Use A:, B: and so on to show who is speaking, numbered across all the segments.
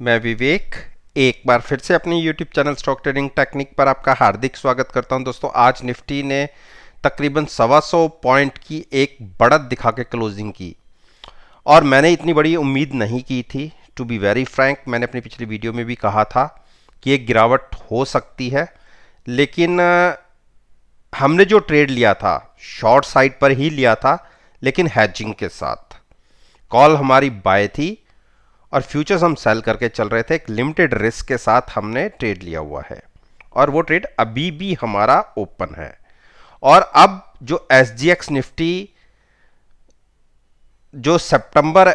A: मैं विवेक एक बार फिर से अपनी YouTube channel stock trading technique पर आपका हार्दिक स्वागत करता हूं। दोस्तों, आज निफ्टी ने तकरीबन 125 पॉइंट की एक बढ़त दिखा के क्लोजिंग की और मैंने इतनी बड़ी उम्मीद नहीं की थी। टू बी वेरी फ्रैंक, मैंने अपनी पिछली वीडियो में भी कहा था कि एक गिरावट हो सकती है, लेकिन हमने जो ट्रेड लिया था शॉर्ट साइड पर ही लिया था, लेकिन हैजिंग के साथ। कॉल हमारी बाय थी और फ्यूचर्स हम सेल करके चल रहे थे। एक लिमिटेड रिस्क के साथ हमने ट्रेड लिया हुआ है और वो ट्रेड अभी भी हमारा ओपन है। और अब जो SGX निफ्टी जो सितंबर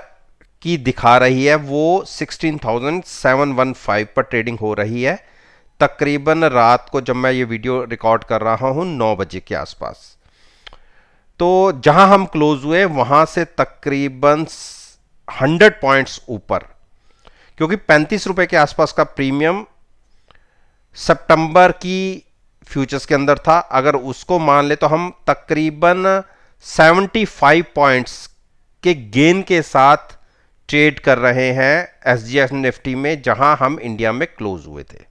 A: की दिखा रही है वो 16,715 पर ट्रेडिंग हो रही है, तकरीबन रात को जब मैं ये वीडियो रिकॉर्ड कर रहा हूं 9 बजे के आसपास। तो जहां हम क्लोज हुए वहां से तकरीबन 100 पॉइंट्स ऊपर, क्योंकि 35 रुपए के आसपास का प्रीमियम सितंबर की फ्यूचर्स के अंदर था। अगर उसको मान ले तो हम तकरीबन 75 पॉइंट्स के गेन के साथ ट्रेड कर रहे हैं SGX निफ्टी में, जहां हम इंडिया में क्लोज हुए थे।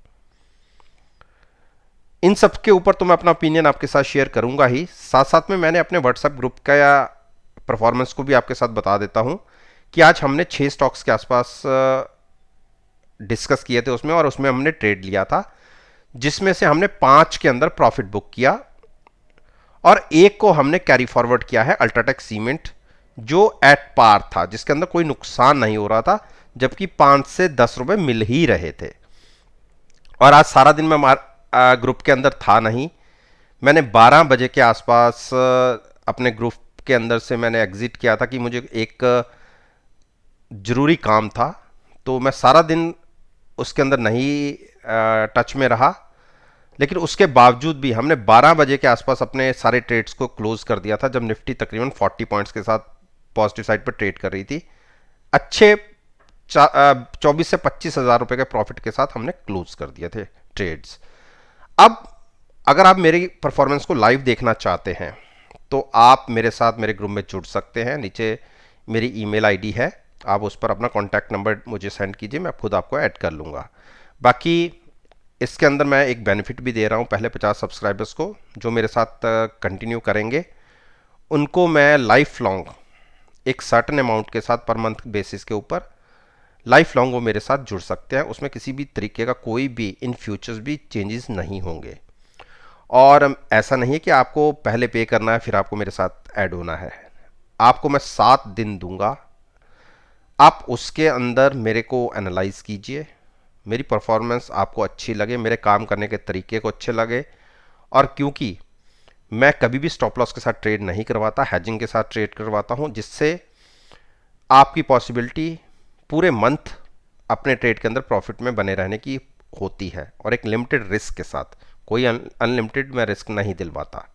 A: इन सब के ऊपर तो मैं अपना ओपिनियन आपके साथ शेयर करूंगा ही, साथ साथ में मैंने अपने व्हाट्सएप ग्रुप का परफॉर्मेंस को भी आपके साथ बता देता हूं कि आज हमने 6 स्टॉक्स के आसपास डिस्कस किए थे उसमें, और उसमें हमने ट्रेड लिया था, जिसमें से हमने 5 के अंदर प्रॉफिट बुक किया और एक को हमने कैरी फॉरवर्ड किया है, अल्ट्राटेक सीमेंट, जो एट पार था, जिसके अंदर कोई नुकसान नहीं हो रहा था, जबकि 5 से 10 रुपए मिल ही रहे थे। और आज सारा दिन मैं ग्रुप के अंदर था नहीं। मैंने 12 बजे के आसपास अपने ग्रुप के अंदर से मैंने एग्जिट किया था कि मुझे एक जरूरी काम था, तो मैं सारा दिन उसके अंदर नहीं टच में रहा। लेकिन उसके बावजूद भी हमने 12 बजे के आसपास अपने सारे ट्रेड्स को क्लोज कर दिया था, जब निफ्टी तकरीबन 40 पॉइंट्स के साथ पॉजिटिव साइड पर ट्रेड कर रही थी। अच्छे 24 से 25 हज़ार रुपए के प्रॉफिट के साथ हमने क्लोज कर दिए थे ट्रेड्स। अब अगर आप मेरी परफॉर्मेंस को लाइव देखना चाहते हैं तो आप मेरे साथ मेरे ग्रुप में जुड़ सकते हैं। नीचे मेरी ईमेल आईडी है, आप उस पर अपना कॉन्टैक्ट नंबर मुझे सेंड कीजिए, मैं खुद आपको ऐड कर लूँगा। बाकी इसके अंदर मैं एक बेनिफिट भी दे रहा हूँ पहले 50 सब्सक्राइबर्स को, जो मेरे साथ कंटिन्यू करेंगे उनको मैं लाइफ लॉन्ग एक सर्टन अमाउंट के साथ पर मंथ बेसिस के ऊपर लाइफ लॉन्ग वो मेरे साथ जुड़ सकते हैं। उसमें किसी भी तरीके का कोई भी इन फ्यूचर्स भी चेंजेस नहीं होंगे, और ऐसा नहीं है कि आपको पहले पे करना है फिर आपको मेरे साथ ऐड होना है। आपको मैं 7 दिन दूंगा, आप उसके अंदर मेरे को एनालाइज कीजिए, मेरी परफॉर्मेंस आपको अच्छी लगे, मेरे काम करने के तरीके को अच्छे लगे। और क्योंकि मैं कभी भी स्टॉप लॉस के साथ ट्रेड नहीं करवाता, हैजिंग के साथ ट्रेड करवाता हूं, जिससे आपकी पॉसिबिलिटी पूरे मंथ अपने ट्रेड के अंदर प्रॉफिट में बने रहने की होती है, और एक लिमिटेड रिस्क के साथ। कोई अनलिमिटेड मैं रिस्क नहीं दिलवाता।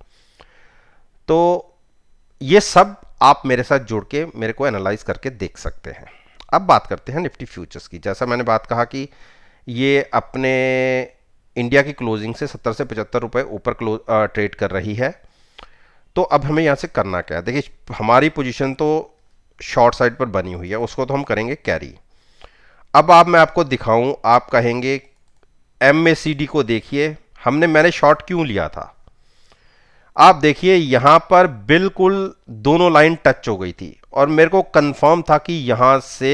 A: तो ये सब आप मेरे साथ जुड़ के मेरे को एनालाइज करके देख सकते हैं। अब बात करते हैं निफ्टी फ्यूचर्स की। जैसा मैंने बात कहा कि ये अपने इंडिया की क्लोजिंग से 70 से 75 रुपए ऊपर ट्रेड कर रही है। तो अब हमें यहाँ से करना क्या है? देखिए, हमारी पोजीशन तो शॉर्ट साइड पर बनी हुई है, उसको तो हम करेंगे कैरी। अब मैं आपको दिखाऊं, आप कहेंगे MACD को देखिए, मैंने शॉर्ट क्यों लिया था। आप देखिए यहां पर बिल्कुल दोनों लाइन टच हो गई थी और मेरे को कंफर्म था कि यहां से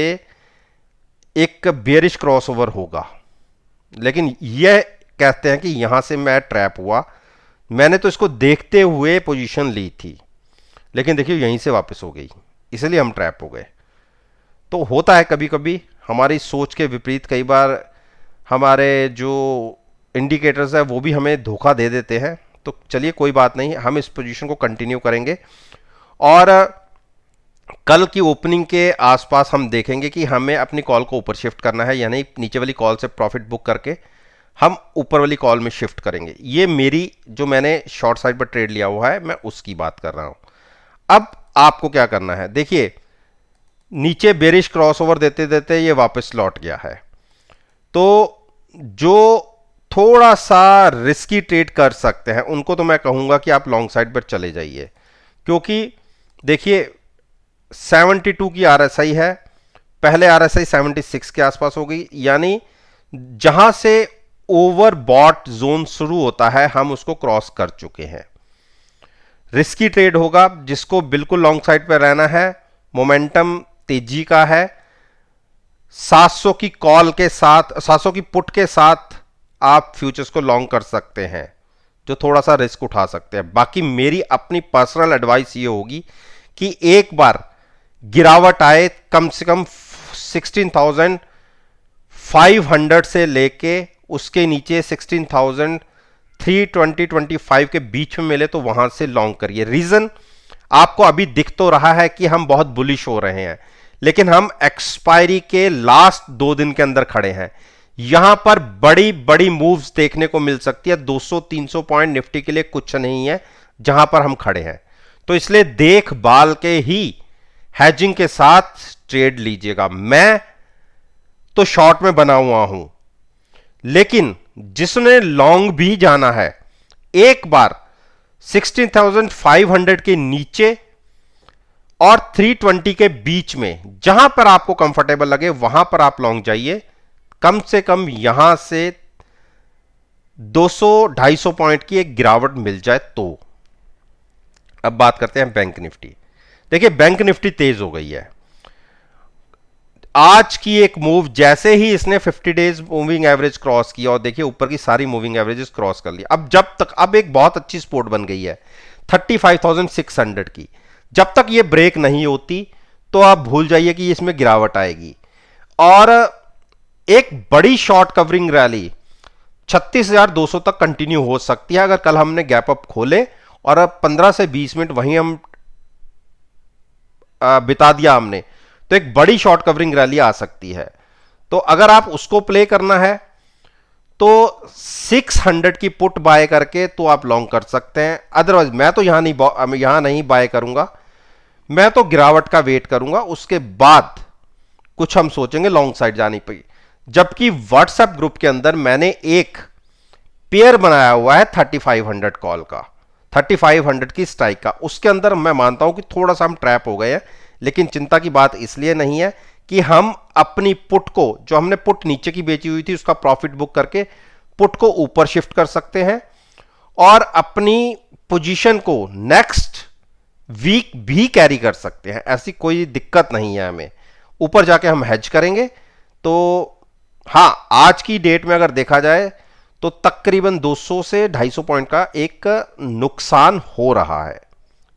A: एक बेयरिश क्रॉसओवर होगा, लेकिन यह कहते हैं कि यहां से मैं ट्रैप हुआ। मैंने तो इसको देखते हुए पोजीशन ली थी, लेकिन देखिए यहीं से वापस हो गई, इसलिए हम ट्रैप हो गए। तो होता है कभी कभी हमारी सोच के विपरीत, कई बार हमारे जो इंडिकेटर्स है वो भी हमें धोखा दे देते हैं। तो चलिए कोई बात नहीं, हम इस पोजीशन को कंटिन्यू करेंगे और कल की ओपनिंग के आसपास हम देखेंगे कि हमें अपनी कॉल को ऊपर शिफ्ट करना है, यानी नीचे वाली कॉल से प्रॉफिट बुक करके हम ऊपर वाली कॉल में शिफ्ट करेंगे। ये मेरी जो मैंने शॉर्ट साइड पर ट्रेड लिया हुआ है, मैं उसकी बात कर रहा हूं। अब आपको क्या करना है, देखिए नीचे बेरिश क्रॉसओवर देते देते ये वापस लौट गया है। तो जो थोड़ा सा रिस्की ट्रेड कर सकते हैं उनको तो मैं कहूंगा कि आप लॉन्ग साइड पर चले जाइए, क्योंकि देखिए 72 की RSI है, पहले आरएसआई 76 के आसपास हो गई, यानी जहां से ओवर बॉट जोन शुरू होता है हम उसको क्रॉस कर चुके हैं। रिस्की ट्रेड होगा, जिसको बिल्कुल लॉन्ग साइड पर रहना है। मोमेंटम तेजी का है। 700 की कॉल के साथ, 700 की पुट के साथ आप फ्यूचर्स को लॉन्ग कर सकते हैं, जो थोड़ा सा रिस्क उठा सकते हैं। बाकी मेरी अपनी पर्सनल एडवाइस ये होगी कि एक बार गिरावट आए, कम से कम 16,500 से लेके उसके नीचे 16,320-25 के बीच में मिले तो वहां से लॉन्ग करिए। रीजन आपको अभी दिख तो रहा है कि हम बहुत बुलिश हो रहे हैं, लेकिन हम एक्सपायरी के लास्ट 2 दिन के अंदर खड़े हैं। यहां पर बड़ी बड़ी मूव्स देखने को मिल सकती है। 200-300 पॉइंट निफ्टी के लिए कुछ नहीं है जहां पर हम खड़े हैं। तो इसलिए देखभाल के ही हैजिंग के साथ ट्रेड लीजिएगा। मैं तो शॉर्ट में बना हुआ हूं, लेकिन जिसने लॉन्ग भी जाना है, एक बार 16,500 के नीचे और 320 के बीच में जहां पर आपको कंफर्टेबल लगे वहां पर आप लॉन्ग जाइए। कम से कम यहां से 200-250 पॉइंट की एक गिरावट मिल जाए तो। अब बात करते हैं बैंक निफ्टी। देखिए, बैंक निफ्टी तेज हो गई है। आज की एक मूव, जैसे ही इसने 50 डेज मूविंग एवरेज क्रॉस किया, और देखिए ऊपर की सारी मूविंग एवरेजेस क्रॉस कर ली। अब एक बहुत अच्छी सपोर्ट बन गई है 35,600 की। जब तक ये ब्रेक नहीं होती तो आप भूल जाइए कि इसमें गिरावट आएगी। और एक बड़ी शॉर्ट कवरिंग रैली 36,200 तक कंटिन्यू हो सकती है, अगर कल हमने गैप अप खोले और अब 15 से 20 मिनट वहीं हम बिता दिया हमने, तो एक बड़ी शॉर्ट कवरिंग रैली आ सकती है। तो अगर आप उसको प्ले करना है तो 600 की पुट बाय करके तो आप लॉन्ग कर सकते हैं। अदरवाइज मैं तो यहां नहीं बाय करूंगा, मैं तो गिरावट का वेट करूंगा, उसके बाद कुछ हम सोचेंगे लॉन्ग साइड जाने पर। जबकि व्हाट्सएप ग्रुप के अंदर मैंने एक पेयर बनाया हुआ है 3500 कॉल का, 3500 की स्ट्राइक का। उसके अंदर मैं मानता हूं कि थोड़ा सा हम ट्रैप हो गए हैं, लेकिन चिंता की बात इसलिए नहीं है कि हम अपनी पुट को, जो हमने पुट नीचे की बेची हुई थी, उसका प्रॉफिट बुक करके पुट को ऊपर शिफ्ट कर सकते हैं और अपनी पोजीशन को नेक्स्ट वीक भी कैरी कर सकते हैं। ऐसी कोई दिक्कत नहीं है हमें। ऊपर जाके हम हेज करेंगे। तो हां, आज की डेट में अगर देखा जाए तो तकरीबन 200 से 250 पॉइंट का एक नुकसान हो रहा है।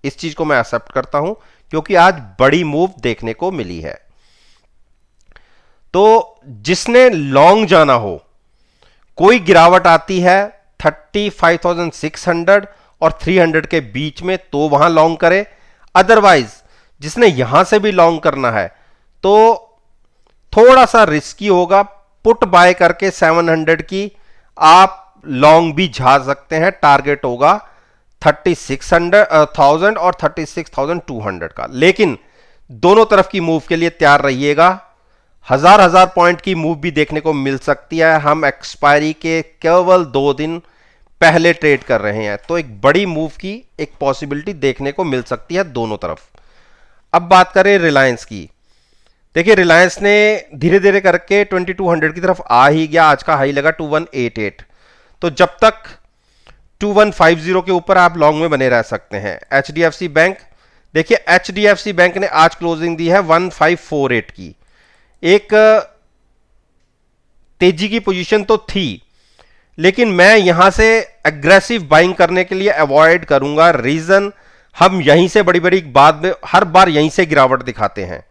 A: इस चीज को मैं एक्सेप्ट करता हूं, क्योंकि आज बड़ी मूव देखने को मिली है। तो जिसने लॉन्ग जाना हो, कोई गिरावट आती है 35,600 और 300 के बीच में तो वहां लॉन्ग करे। अदरवाइज जिसने यहां से भी लॉन्ग करना है तो थोड़ा सा रिस्की होगा। पुट बाय करके 700 की आप लॉन्ग भी जा सकते हैं। टारगेट होगा 36,000 और 36,200 का। लेकिन दोनों तरफ की मूव के लिए तैयार रहिएगा। हजार पॉइंट की मूव भी देखने को मिल सकती है। हम एक्सपायरी के केवल 2 दिन पहले ट्रेड कर रहे हैं, तो एक बड़ी मूव की एक पॉसिबिलिटी देखने को मिल सकती है दोनों तरफ। अब बात करें रिलायंस की। देखिए, रिलायंस ने धीरे धीरे करके 2200 की तरफ आ ही गया। आज का हाई लगा 2188। तो जब तक 2150 के ऊपर आप लॉन्ग में बने रह सकते हैं। एचडीएफसी बैंक, देखिए एचडीएफसी बैंक ने आज क्लोजिंग दी है 1548 की। एक तेजी की पोजीशन तो थी, लेकिन मैं यहां से एग्रेसिव बाइंग करने के लिए अवॉइड करूंगा। रीजन, हम यहीं से बड़ी बड़ी बाद में हर बार यहीं से गिरावट दिखाते हैं,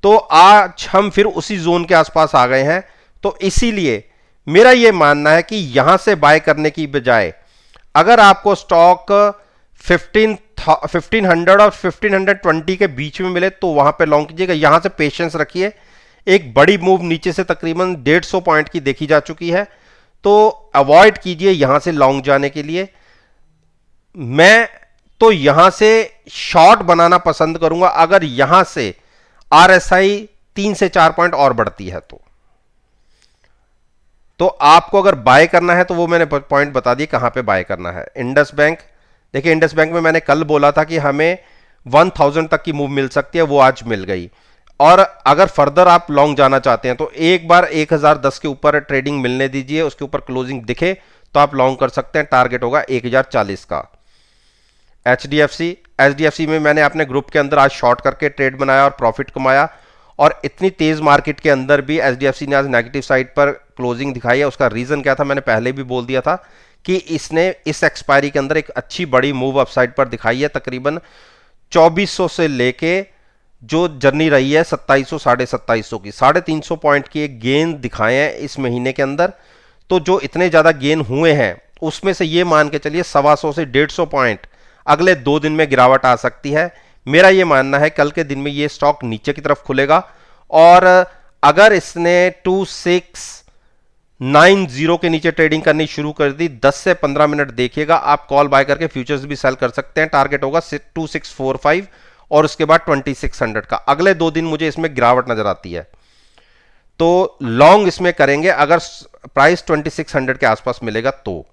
A: तो आज हम फिर उसी जोन के आसपास आ गए हैं। तो इसीलिए मेरा यह मानना है कि यहां से बाय करने की बजाय अगर आपको स्टॉक 1500 और 1520 के बीच में मिले तो वहां पे लॉन्ग कीजिएगा। यहां से पेशेंस रखिए। एक बड़ी मूव नीचे से तकरीबन 150 पॉइंट की देखी जा चुकी है, तो अवॉइड कीजिए यहां से लॉन्ग जाने के लिए। मैं तो यहां से शॉर्ट बनाना पसंद करूंगा अगर यहां से आरएसआई 3 से 4 पॉइंट और बढ़ती है तो आपको अगर बाय करना है तो वो मैंने पॉइंट बता दिए कहां पे बाय करना है। इंडस बैंक, देखिए इंडस बैंक में मैंने कल बोला था कि हमें 1000 तक की मूव मिल सकती है, वो आज मिल गई। और अगर फर्दर आप लॉन्ग जाना चाहते हैं तो एक बार 1010 के ऊपर ट्रेडिंग मिलने दीजिए, उसके ऊपर क्लोजिंग दिखे तो आप लॉन्ग कर सकते हैं। टारगेट होगा 1040 का। एचडीएफसी में मैंने अपने ग्रुप के अंदर आज शॉर्ट करके ट्रेड बनाया और प्रॉफिट कमाया, और इतनी तेज मार्केट के अंदर भी एचडीएफसी ने आज नेगेटिव साइड पर क्लोजिंग दिखाई है। उसका रीजन क्या था, मैंने पहले भी बोल दिया था कि इसने इस एक्सपायरी के अंदर एक अच्छी बड़ी मूव अपसाइड पर दिखाई है। तकरीबन 2400 से लेके जो जर्नी रही है 2700 2750 की, 350 पॉइंट की एक गेन दिखाए हैं इस महीने के अंदर। तो जो इतने ज्यादा गेन हुए हैं उसमें से ये मान के चलिए 125 से 150 पॉइंट अगले 2 दिन में गिरावट आ सकती है। मेरा ये मानना है कल के दिन में ये स्टॉक नीचे की तरफ खुलेगा, और अगर इसने 2690 के नीचे ट्रेडिंग करनी शुरू कर दी, 10 से 15 मिनट देखिएगा, आप कॉल बाय करके फ्यूचर्स भी सेल कर सकते हैं। टारगेट होगा 2645 और उसके बाद 2600 का। अगले 2 दिन मुझे इसमें गिरावट नजर आती है तो लॉन्ग इसमें करेंगे अगर प्राइस 2600 के आसपास मिलेगा तो।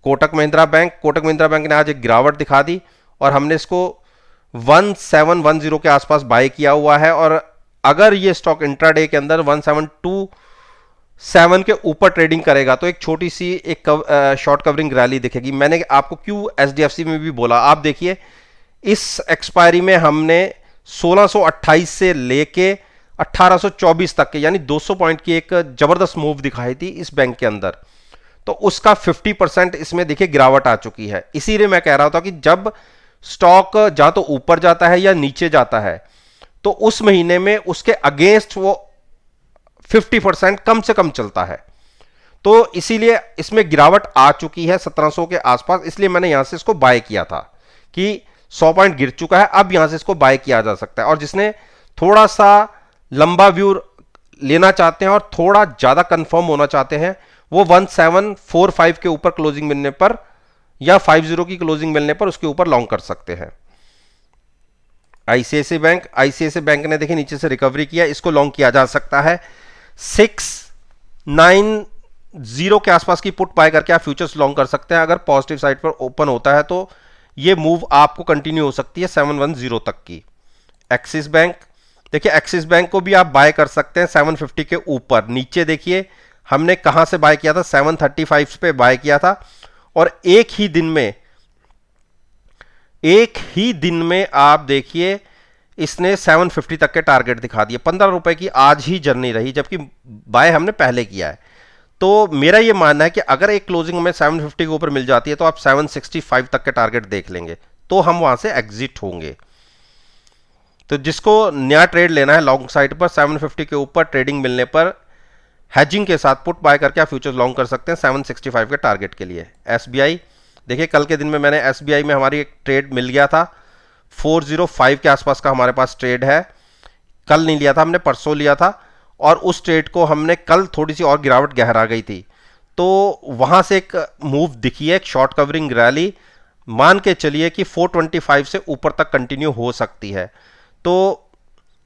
A: कोटक महिंद्रा बैंक ने आज एक गिरावट दिखा दी और हमने इसको 1710 के आसपास बाय किया हुआ है, और अगर ये स्टॉक इंट्राडे के अंदर 1727 के ऊपर ट्रेडिंग करेगा तो एक छोटी सी एक शॉर्ट कवरिंग रैली दिखेगी। मैंने आपको क्यों एचडीएफसी में भी बोला, आप देखिए इस एक्सपायरी में हमने 1628 से लेके 1824 तक के यानी 200 पॉइंट की एक जबरदस्त मूव दिखाई थी इस बैंक के अंदर। तो उसका 50% इसमें देखिए गिरावट आ चुकी है। इसीलिए मैं कह रहा था कि जब स्टॉक जहां तो ऊपर जाता है या नीचे जाता है तो उस महीने में उसके अगेंस्ट वो 50% कम से कम चलता है। तो इसीलिए इसमें गिरावट आ चुकी है 1700 के आसपास, इसलिए मैंने यहां से इसको बाय किया था कि 100 पॉइंट गिर चुका है, अब यहां से इसको बाय किया जा सकता है। और जिसने थोड़ा सा लंबा व्यू लेना चाहते हैं और थोड़ा ज्यादा कंफर्म होना चाहते हैं, वो 1745 के ऊपर क्लोजिंग मिलने पर या 50 की क्लोजिंग मिलने पर उसके ऊपर लॉन्ग कर सकते हैं। आईसीआईसीआई बैंक ने देखिए नीचे से रिकवरी किया, इसको लॉन्ग किया जा सकता है। 690 के आसपास की पुट बाय करके आप फ्यूचर्स लॉन्ग कर सकते हैं। अगर पॉजिटिव साइड पर ओपन होता है तो ये मूव आपको कंटिन्यू हो सकती है 710 तक की। एक्सिस बैंक, देखिए एक्सिस बैंक को भी आप बाय कर सकते हैं 750 के ऊपर। नीचे देखिए हमने कहां से बाय किया था, 735 पे बाय किया था, और एक ही दिन में आप देखिए इसने 750 तक के टारगेट दिखा दिए। 15 रुपए की आज ही जर्नी रही, जबकि बाय हमने पहले किया है। तो मेरा यह मानना है कि अगर एक क्लोजिंग में 750 के ऊपर मिल जाती है तो आप 765 तक के टारगेट देख लेंगे, तो हम वहां से एग्जिट होंगे। तो जिसको नया ट्रेड लेना है लॉन्ग साइड पर 750 के ऊपर ट्रेडिंग मिलने पर हैजिंग के साथ पुट बाय करके आप फ्यूचर्स लॉन्ग कर सकते हैं 765 के टारगेट के लिए। एसबीआई, देखिए कल के दिन में मैंने एसबीआई में हमारी एक ट्रेड मिल गया था, 405 के आसपास का हमारे पास ट्रेड है। कल नहीं लिया था हमने, परसों लिया था, और उस ट्रेड को हमने कल थोड़ी सी और गिरावट गहरा गई थी तो वहां से एक मूव दिखी है, एक शॉर्ट कवरिंग रैली। मान के चलिए कि 425 से ऊपर तक कंटिन्यू हो सकती है। तो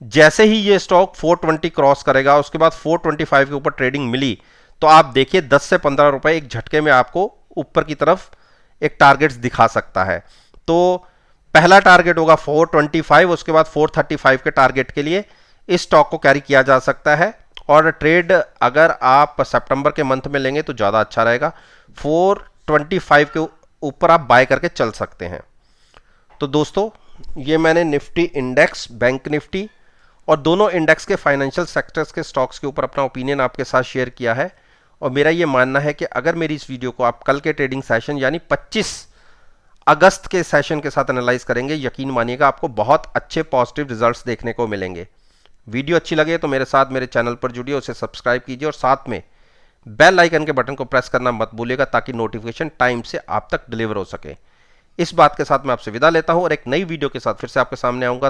A: जैसे ही ये स्टॉक 420 क्रॉस करेगा, उसके बाद 425 के ऊपर ट्रेडिंग मिली, तो आप देखिए 10 से 15 रुपए एक झटके में आपको ऊपर की तरफ एक टारगेट्स दिखा सकता है। तो पहला टारगेट होगा 425, उसके बाद 435 के टारगेट के लिए इस स्टॉक को कैरी किया जा सकता है। और ट्रेड अगर आप सितंबर के मंथ में लेंगे तो ज़्यादा अच्छा रहेगा। 425 के ऊपर आप बाय करके चल सकते हैं। तो दोस्तों, ये मैंने निफ्टी इंडेक्स, बैंक निफ्टी और दोनों इंडेक्स के फाइनेंशियल सेक्टर्स के स्टॉक्स के ऊपर अपना ओपिनियन आपके साथ शेयर किया है। और मेरा ये मानना है कि अगर मेरी इस वीडियो को आप कल के ट्रेडिंग सेशन यानी 25 अगस्त के सेशन के साथ एनालाइज करेंगे, यकीन मानिएगा आपको बहुत अच्छे पॉजिटिव रिजल्ट्स देखने को मिलेंगे। वीडियो अच्छी लगे तो मेरे साथ मेरे चैनल पर जुड़िए, उसे सब्सक्राइब कीजिए और साथ में बेल आइकन के बटन को प्रेस करना मत भूलिएगा ताकि नोटिफिकेशन टाइम से आप तक डिलीवर हो सके। इस बात के साथ मैं आपसे विदा लेता हूं और एक नई वीडियो के साथ फिर से आपके सामने आऊंगा।